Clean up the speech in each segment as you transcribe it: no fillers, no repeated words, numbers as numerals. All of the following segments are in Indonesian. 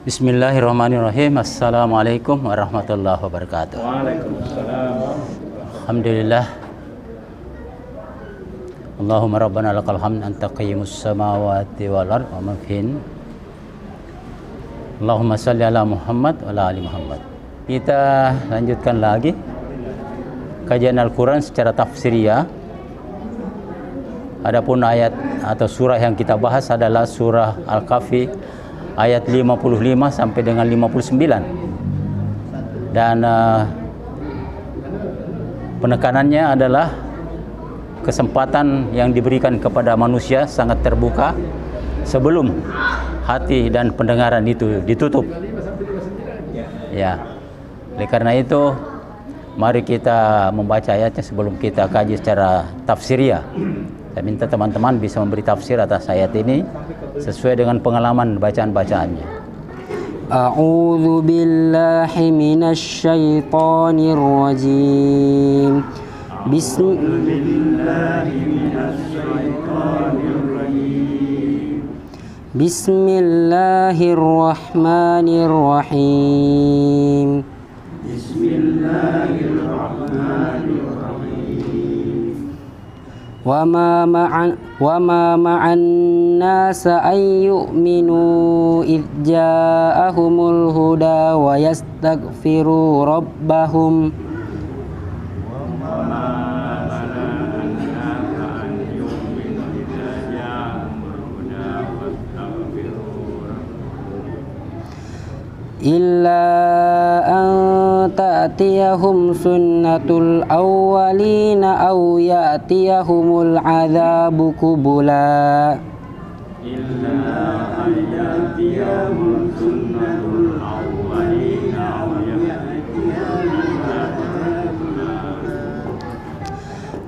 Bismillahirrahmanirrahim. Assalamualaikum warahmatullahi wabarakatuh. Waalaikumsalam. Alhamdulillah. Allahumma rabbana lakal hamd anta qayyimus samawati wal ard wa man fihin. Allahumma salli ala Muhammad wa ala ali Muhammad. Kita lanjutkan lagi kajian Al-Quran secara tafsiriyah. Adapun ayat atau surah yang kita bahas adalah surah Al-Kahfi ayat 55 sampai dengan 59. Dan penekanannya adalah kesempatan yang diberikan kepada manusia sangat terbuka sebelum hati dan pendengaran itu ditutup. Ya. Oleh karena itu, mari kita membaca ayatnya sebelum kita kaji secara tafsiriyah. Saya minta teman-teman bisa memberi tafsir atas ayat ini sesuai dengan pengalaman bacaan-bacaannya. A'udzu billahi minasy syaithanir rajim. Bismillahirrahmanirrahim. Wa ma ma'an nas ay yu'minu idh ja'ahumul huda wa yastaghfiru rabbahum illa an ta'tiyahum sunnatul awwalina aw ya'tiyahumul adzabu qubula. Illa an ya'tiyahum sunnatul awwalina aw ya'tiyahumul adzabu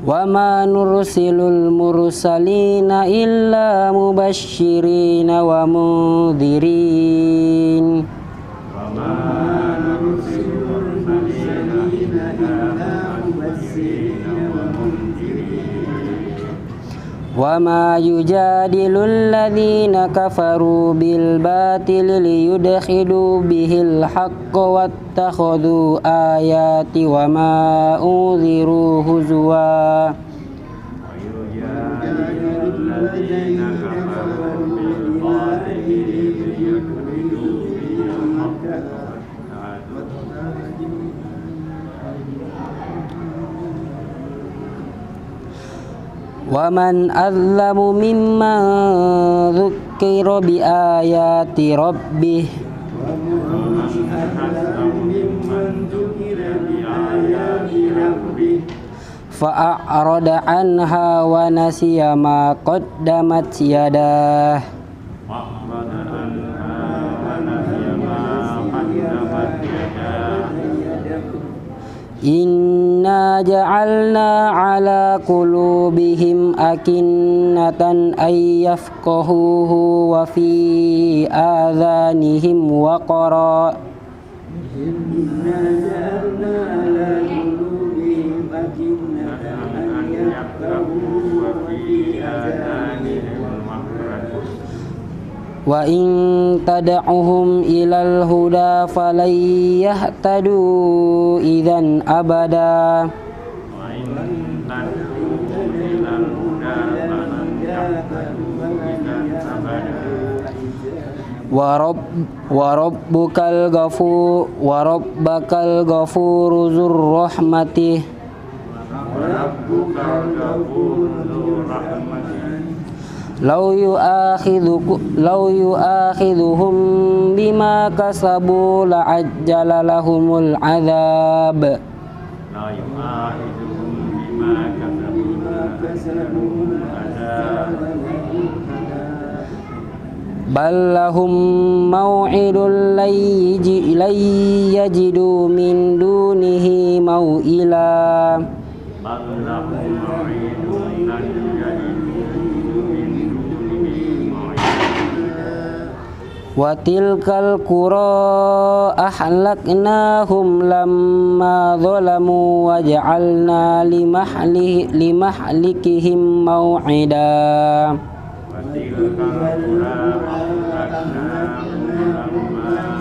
wa ma nursilul mursalina illa mubashshirina wa mundhirin. Wa ma yujadilul ladzina kafaru bil batili liyudkhilu bihil haqqa wattakhadhu ayati wa ma unziru huzwa. Wa man azlamu mimman dzukkira bi ayati rabbih fa'arada anha wa nasiya ma qaddamat yadah. Inna ja'alna ala qulubihim akinnatan ay yafqahuhu wa fi adhanihim waqara. Inna ja'alna ala qulubihim akinnatan ay yafqahuhu wa fi adhanihim waqara. Wa in tad'uhum ilal huda falan yahtadu idzan abada. Wa in tad'uhum ilal huda falan yahtadu idzan abada. Wa rabbukal ghafuru dzur rahmatih. Wa rabbukal ghafuru dzur rahmatih. Law yu'akhidhuhum bima kasabu la'ajjala lahumul adzab. La yu'akhidhuhum bima kasabu bal lahum maw'idun lan yajidu min dunihi maw'ila. Bal lahum maw'idun lan wa tilkal qura ahlaknahum lamma zalamu wa ja'alna limahlikihim maw'ida. Wa tilkal qura ahlaknahum lamma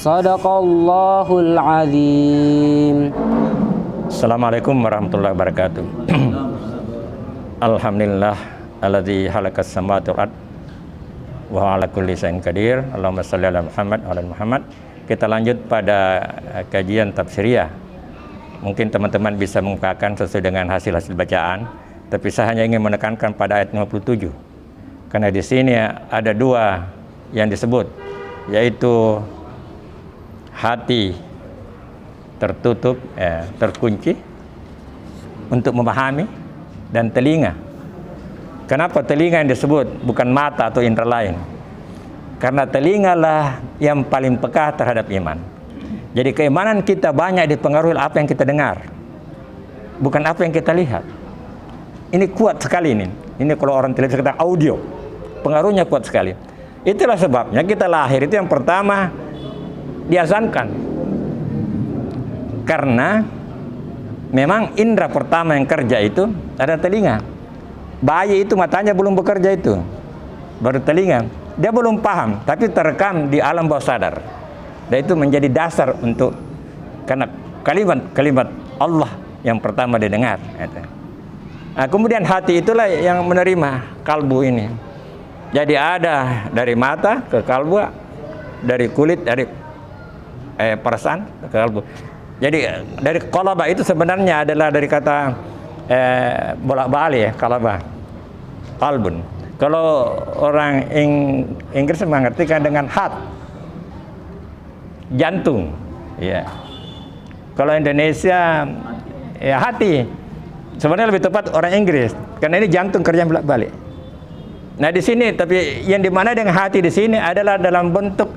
Sadaqallahul azim. Assalamualaikum warahmatullahi wabarakatuh. Alhamdulillah alladzi khalaqas samawati wal ard wa huwa ala kulli syai'in qadir. Allahumma shalli ala Muhammad wa ala Muhammad. Kita lanjut pada kajian tafsiriyah. Mungkin teman-teman bisa mengungkapkan sesuai dengan hasil-hasil bacaan, tapi saya hanya ingin menekankan pada ayat 57. Karena di sini ada dua yang disebut, yaitu hati tertutup, terkunci untuk memahami, dan telinga. Kenapa telinga yang disebut, bukan mata atau indera lain? Karena telingalah yang paling peka terhadap iman. Jadi keimanan kita banyak dipengaruhi apa yang kita dengar, bukan apa yang kita lihat. Ini kuat sekali ini. Ini kalau orang televisi kata audio, pengaruhnya kuat sekali. Itulah sebabnya kita lahir itu yang pertama diazankan. Karena memang indera pertama yang kerja itu ada telinga. Bayi itu matanya belum bekerja itu, baru telinga. Dia belum paham, tapi terekam di alam bawah sadar. Dan itu menjadi dasar untuk, karena kalimat Allah yang pertama didengar. Nah, kemudian hati itulah yang menerima kalbu ini. Jadi ada dari mata ke kalbu, dari kulit, dari perasaan ke kalbu. Jadi dari qalaba itu sebenarnya adalah dari kata bolak-balik, qalaba, qalbun. Kalau orang Inggris mengartikan dengan heart, jantung, ya. Kalau Indonesia ya hati. Sebenarnya lebih tepat orang Inggris, karena ini jantung kerja bolak-balik. Nah di sini, tapi yang dimana dengan hati di sini adalah dalam bentuk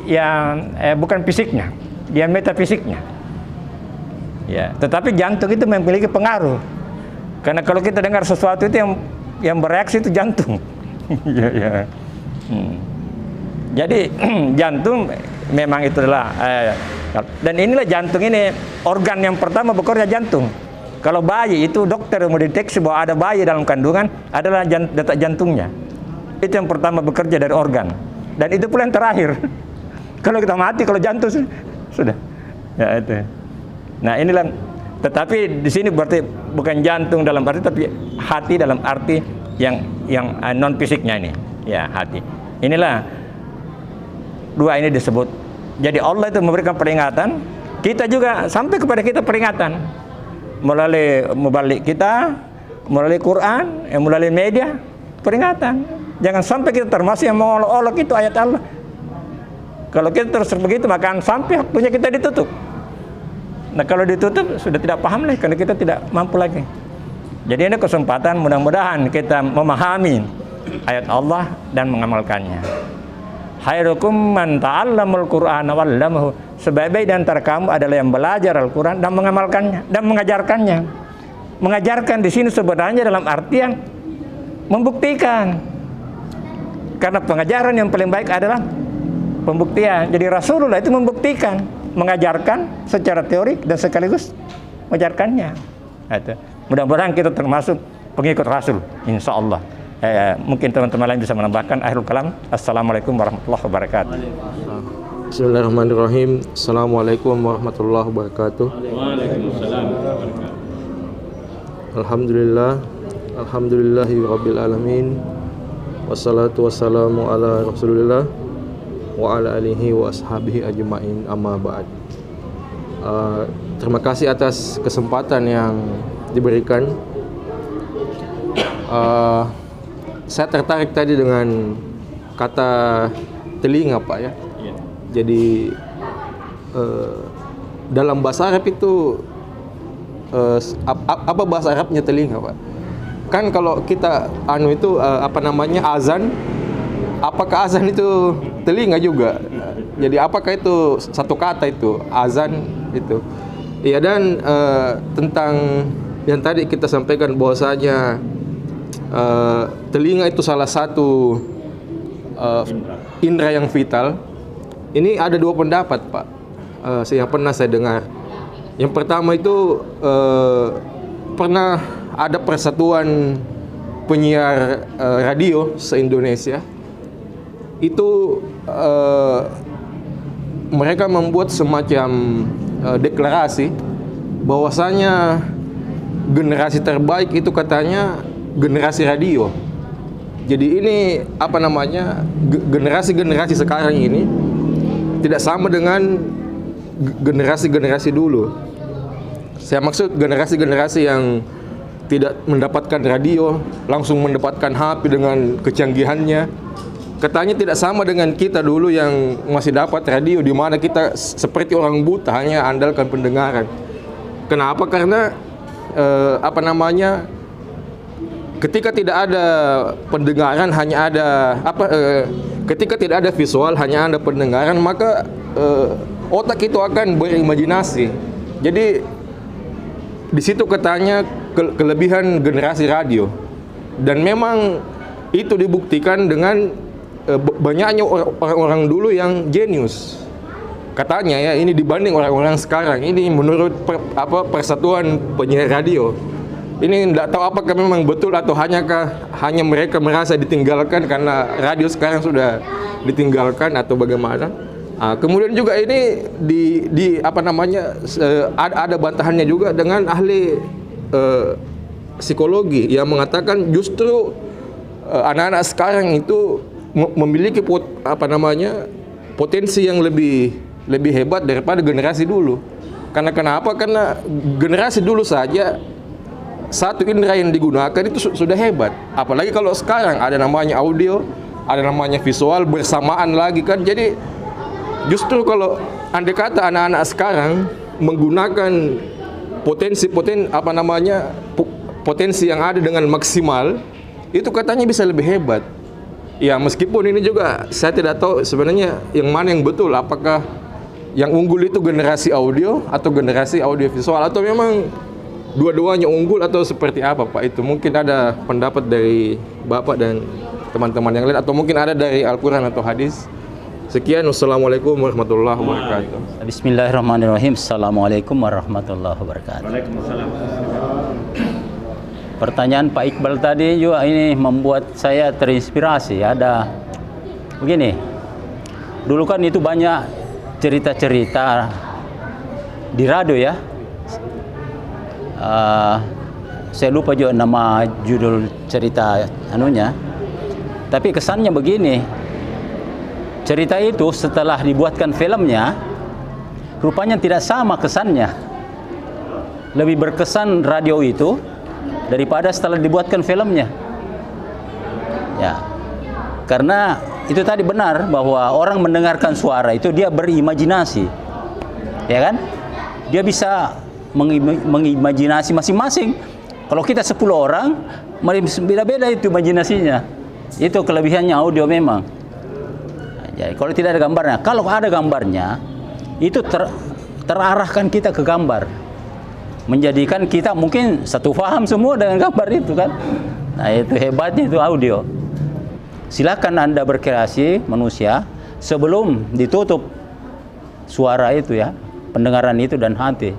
yang bukan fisiknya, dia metafisiknya. Ya, tetapi jantung itu memiliki pengaruh. Karena kalau kita dengar sesuatu itu yang bereaksi itu jantung. Ya, ya. Jadi jantung memang itu adalah dan inilah jantung ini organ yang pertama bekerja, jantung. Kalau bayi itu dokter mau deteksi bahwa ada bayi dalam kandungan adalah detak jantungnya. Itu yang pertama bekerja dari organ. Dan itu pula yang terakhir. Kalau kita mati, kalau jantung sudah. Ya itu. Nah inilah. Tetapi di sini berarti bukan jantung dalam arti, tapi hati dalam arti yang non fisiknya ini. Ya hati. Inilah dua ini disebut. Jadi Allah itu memberikan peringatan. Kita juga sampai kepada kita peringatan. Melalui mubalik kita, melalui Quran, melalui media, peringatan. Jangan sampai kita termasuk yang mengolok-olok itu ayat Allah. Kalau kita terus begitu, maka sampai waktunya kita ditutup. Nah kalau ditutup, sudah tidak paham lagi, karena kita tidak mampu lagi. Jadi ini kesempatan, mudah-mudahan kita memahami ayat Allah dan mengamalkannya. Khairukum man ta'allamul Qur'ana wa 'allamahu. Sebaik-baik di antara kamu adalah yang belajar Al-Qur'an dan mengamalkannya dan mengajarkannya. Mengajarkan di sini sebenarnya dalam artian membuktikan. Karena pengajaran yang paling baik adalah pembuktian. Jadi Rasulullah itu membuktikan, mengajarkan secara teori dan sekaligus mengajarkannya. Mudah-mudahan kita termasuk pengikut Rasul, insya Allah. Mungkin teman-teman lain bisa menambahkan. Akhirul kalam. Assalamualaikum warahmatullahi wabarakatuh. Bismillahirrahmanirrahim. Assalamualaikum warahmatullahi wabarakatuh. Waalaikumsalam. Alhamdulillah, alhamdulillahi rabbil alamin. Wassalatu wassalamu ala Rasulillah wa ala alihi wa ashabihi ajma'in, amma ba'd. Terima kasih atas kesempatan yang diberikan. Saya tertarik tadi dengan kata telinga, Pak, ya. Jadi dalam bahasa Arab itu apa bahasa Arabnya telinga, Pak? Kan kalau kita azan, apakah azan itu telinga juga? Jadi apakah itu satu kata itu azan itu? Iya, dan tentang yang tadi kita sampaikan bahwasanya telinga itu salah satu indera yang vital. Ini ada dua pendapat, Pak, yang pernah saya dengar. Yang pertama itu pernah ada persatuan penyiar radio se-Indonesia. Itu mereka membuat semacam deklarasi bahwasanya generasi terbaik itu katanya generasi radio. Jadi ini apa namanya, generasi-generasi sekarang ini tidak sama dengan generasi-generasi dulu. Saya maksud generasi-generasi yang tidak mendapatkan radio, langsung mendapatkan HP dengan kecanggihannya. Katanya tidak sama dengan kita dulu yang masih dapat radio, di mana kita seperti orang buta, hanya andalkan pendengaran. Kenapa? Karena apa namanya, ketika tidak ada pendengaran, hanya ada ketika tidak ada visual, hanya ada pendengaran, maka otak itu akan berimajinasi. Jadi di situ katanya kelebihan generasi radio, dan memang itu dibuktikan dengan banyaknya orang-orang dulu yang jenius. Katanya ya, ini dibanding orang-orang sekarang. Ini menurut Persatuan Penyiar Radio. Ini tidak tahu apakah memang betul atau hanya mereka merasa ditinggalkan karena radio sekarang sudah ditinggalkan atau bagaimana. Kemudian juga ini di apa namanya, ada bantahannya juga dengan ahli psikologi yang mengatakan justru anak-anak sekarang itu memiliki potensi yang lebih hebat daripada generasi dulu. Karena kenapa? Karena generasi dulu saja satu indera yang digunakan itu sudah hebat. Apalagi kalau sekarang ada namanya audio, ada namanya visual bersamaan lagi kan. Jadi justru kalau andai kata anak-anak sekarang menggunakan potensi yang ada dengan maksimal, itu katanya bisa lebih hebat. Ya, meskipun ini juga saya tidak tahu sebenarnya yang mana yang betul, apakah yang unggul itu generasi audio atau generasi audio visual, atau memang dua-duanya unggul, atau seperti apa Pak? Itu mungkin ada pendapat dari Bapak dan teman-teman yang lain, atau mungkin ada dari Al-Quran atau hadis. Sekian, wassalamualaikum warahmatullahi wabarakatuh. Bismillahirrahmanirrahim. Assalamualaikum warahmatullahi wabarakatuh. Waalaikumsalam. Pertanyaan Pak Iqbal tadi juga ini membuat saya terinspirasi. Ada begini, dulu kan itu banyak cerita-cerita di radio ya. Saya lupa juga nama judul cerita anunya. Tapi kesannya begini, cerita itu setelah dibuatkan filmnya, rupanya tidak sama kesannya. Lebih berkesan radio itu daripada setelah dibuatkan filmnya. Ya, karena itu tadi benar bahwa orang mendengarkan suara itu dia berimajinasi, ya kan? Dia bisa mengimajinasi masing-masing. Kalau kita 10 orang, beda-beda itu imajinasinya. Itu kelebihannya audio memang. Jadi kalau tidak ada gambarnya, kalau ada gambarnya, itu terarahkan kita ke gambar, menjadikan kita mungkin satu paham semua dengan gambar itu kan. Nah, itu hebatnya itu audio. Silakan Anda berkreasi manusia sebelum ditutup suara itu ya, pendengaran itu dan hati.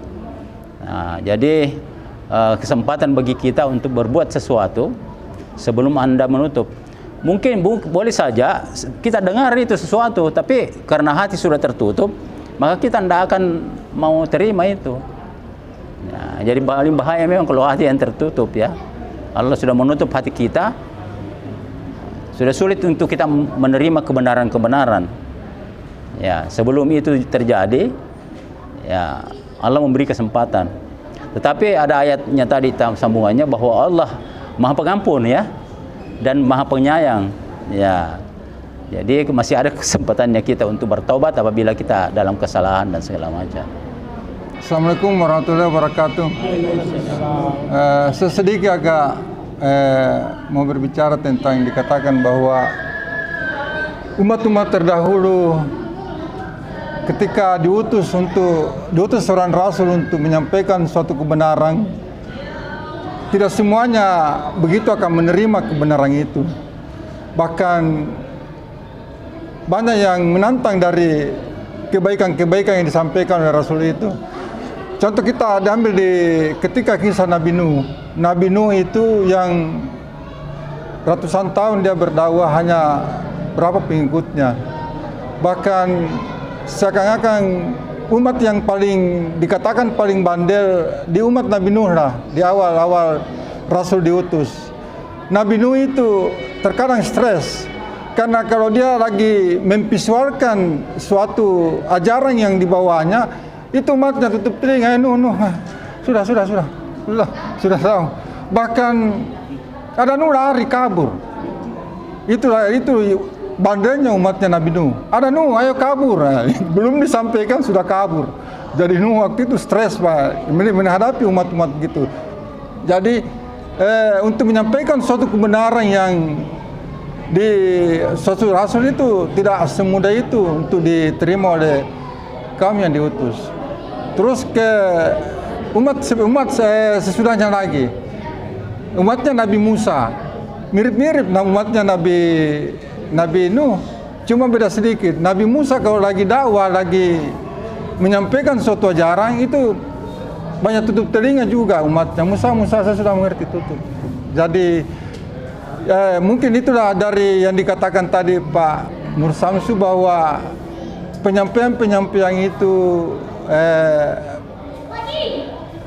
Nah, jadi kesempatan bagi kita untuk berbuat sesuatu sebelum Anda menutup. Mungkin boleh saja kita dengar itu sesuatu, tapi karena hati sudah tertutup, maka kita tidak akan mau terima itu. Ya, jadi paling bahaya memang kalau hati yang tertutup ya. Allah sudah menutup hati kita, sudah sulit untuk kita menerima kebenaran-kebenaran. Ya, sebelum itu terjadi, ya Allah memberi kesempatan. Tetapi ada ayatnya tadi sambungannya bahwa Allah Maha Pengampun ya, dan Maha Penyayang. Ya, jadi masih ada kesempatannya kita untuk bertobat apabila kita dalam kesalahan dan segala macam. Assalamualaikum warahmatullahi wabarakatuh. Sedikit agak mau berbicara tentang yang dikatakan bahwa umat-umat terdahulu ketika diutus seorang rasul untuk menyampaikan suatu kebenaran, tidak semuanya begitu akan menerima kebenaran itu. Bahkan banyak yang menantang dari kebaikan-kebaikan yang disampaikan oleh rasul itu. Contoh kita diambil ketika kisah Nabi Nuh. Nabi Nuh itu yang ratusan tahun dia berdakwah, hanya berapa pengikutnya. Bahkan seakan-akan umat yang paling dikatakan paling bandel di umat Nabi Nuh lah, di awal-awal Rasul diutus. Nabi Nuh itu terkadang stres, karena kalau dia lagi memvisualkan suatu ajaran yang dibawanya, itu umatnya tutup telinga. Nuh, sudah tahu. Bahkan ada Nuh lari kabur. Itu bandelnya umatnya Nabi Nuh. Ada Nuh, ayo kabur. Belum disampaikan sudah kabur. Jadi Nuh waktu itu stres, Pak, menghadapi umat-umat gitu. Jadi untuk menyampaikan suatu kebenaran yang di suatu rasul itu tidak semudah itu untuk diterima oleh kaum yang diutus. Terus ke umat sesudahnya lagi, umatnya Nabi Musa, mirip-mirip umatnya Nabi Nuh, cuma beda sedikit. Nabi Musa kalau lagi dakwah, lagi menyampaikan suatu ajaran itu banyak tutup telinga juga umatnya. Musa saya sudah mengerti, tutup. Jadi mungkin itulah dari yang dikatakan tadi Pak Nur Samsu, bahwa penyampaian itu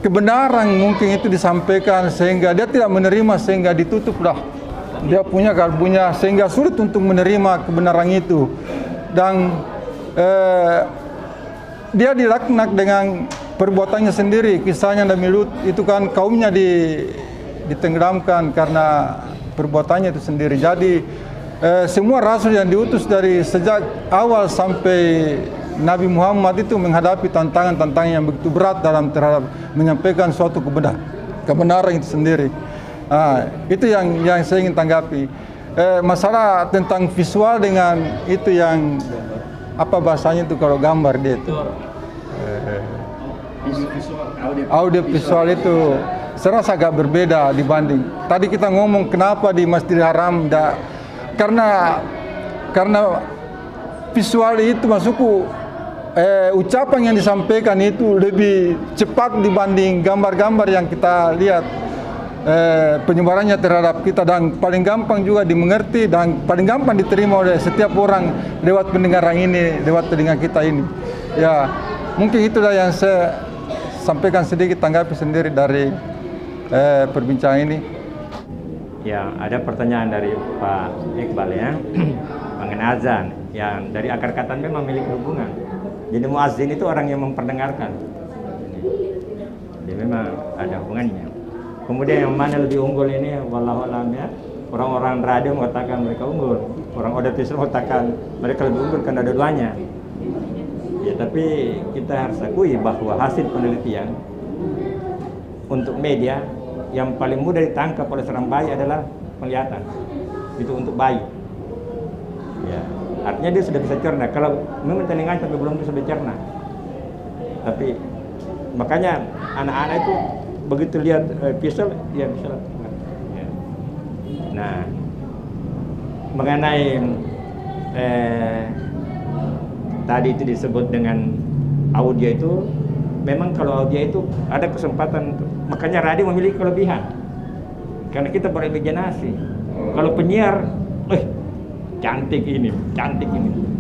kebenaran mungkin itu disampaikan sehingga dia tidak menerima, sehingga ditutuplah dia punya kalbunya, sehingga sulit untuk menerima kebenaran itu. Dan dia dilaknat dengan perbuatannya sendiri. Kisahnya Nabi Lut itu kan kaumnya ditenggelamkan karena perbuatannya itu sendiri. Jadi semua rasul yang diutus dari sejak awal sampai Nabi Muhammad itu menghadapi tantangan-tantangan yang begitu berat dalam terhadap menyampaikan suatu kebenaran itu sendiri. Itu yang saya ingin tanggapi. Masalah tentang visual dengan itu yang apa bahasanya itu kalau gambar dia itu. Audio visual itu saya rasa agak berbeda dibanding tadi kita ngomong kenapa di Masjidil Haram karena visual itu masukku ucapan yang disampaikan itu lebih cepat dibanding gambar-gambar yang kita lihat. Penyebarannya terhadap kita dan paling gampang juga dimengerti dan paling gampang diterima oleh setiap orang lewat pendengaran ini, lewat telinga kita ini. Ya, mungkin itulah yang saya sampaikan sedikit tanggapi sendiri dari perbincangan ini. Ya, ada pertanyaan dari Pak Iqbal ya mengenai azan yang dari akar kata memang memiliki hubungan. Jadi muazzin itu orang yang memperdengarkan. Jadi memang ada hubungannya. Kemudian yang mana lebih unggul ini, wallahu a'lam ya. Orang-orang radio mengatakan mereka unggul, orang audiovisual mengatakan mereka lebih unggul karena ada duanya. Ya, tapi kita harus akui bahwa hasil penelitian untuk media yang paling mudah ditangkap oleh seorang bayi adalah penglihatan. Itu untuk bayi. Ya, artinya dia sudah bisa cerna. Kalau memang telinganya tapi belum bisa dicerna. Tapi makanya anak-anak itu begitu lihat visual, dia bisa lakukan. Ya. Nah, mengenai tadi itu disebut dengan audio itu, memang kalau audio itu ada kesempatan, makanya radio memiliki kelebihan karena kita berimajinasi. Kalau penyiar, cantik ini,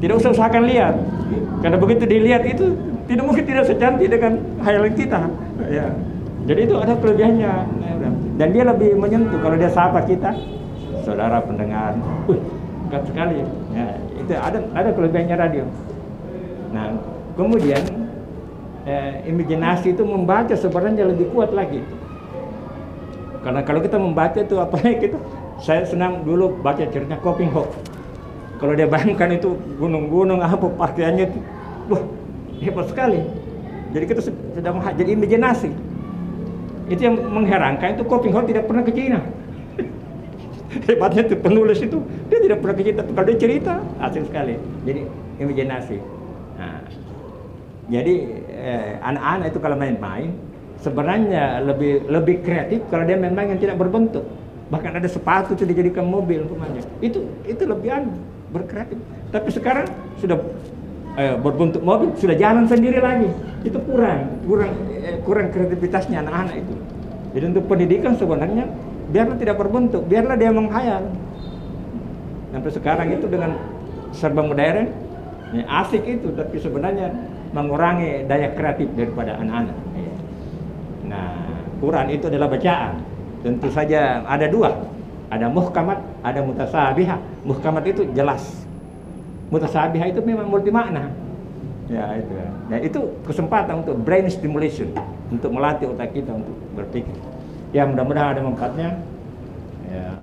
tidak usah usahakan lihat, karena begitu dilihat itu tidak mungkin tidak secantik dengan hayalan kita. Ya. Jadi itu ada kelebihannya, dan dia lebih menyentuh kalau dia sapa kita, saudara pendengar, dekat sekali. Ya, itu ada kelebihannya radio. Nah, kemudian imajinasi itu membaca sebenarnya lebih kuat lagi. Karena kalau kita membaca itu apalagi saya senang dulu baca ceritanya Copenhagen. Kalau dia bayangkan itu gunung-gunung apa pakaiannya itu, wah hebat sekali. Jadi kita sedang jadi imajinasi. Itu yang mengherankan itu Copenhagen tidak pernah ke Cina. Hebatnya itu penulis itu dia tidak pernah ke Cina. Kalau dia cerita asik sekali. Jadi imajinasi. Nah, jadi anak-anak itu kalau main-main sebenarnya lebih kreatif kalau dia main-main yang tidak berbentuk. Bahkan ada sepatu itu dijadikan mobil umpamanya. Itu lebih berkreatif. Tapi sekarang sudah berbentuk mobil, sudah jalan sendiri lagi. Itu kurang kreativitasnya anak-anak itu. Jadi untuk pendidikan sebenarnya biarlah tidak berbentuk, biarlah dia menghayal. Sampai sekarang itu dengan serba modern, Ya, asik itu, tapi sebenarnya mengurangi daya kreatif daripada anak-anak. Ya. Nah, Quran itu adalah bacaan. Tentu saja ada dua, ada muhkamat, ada mutasabihah. Muhkamat itu jelas, mutasabihah itu memang multi makna. Ya itu. Nah itu kesempatan untuk brain stimulation, untuk melatih otak kita untuk berpikir. Ya mudah-mudahan ada manfaatnya. Ya.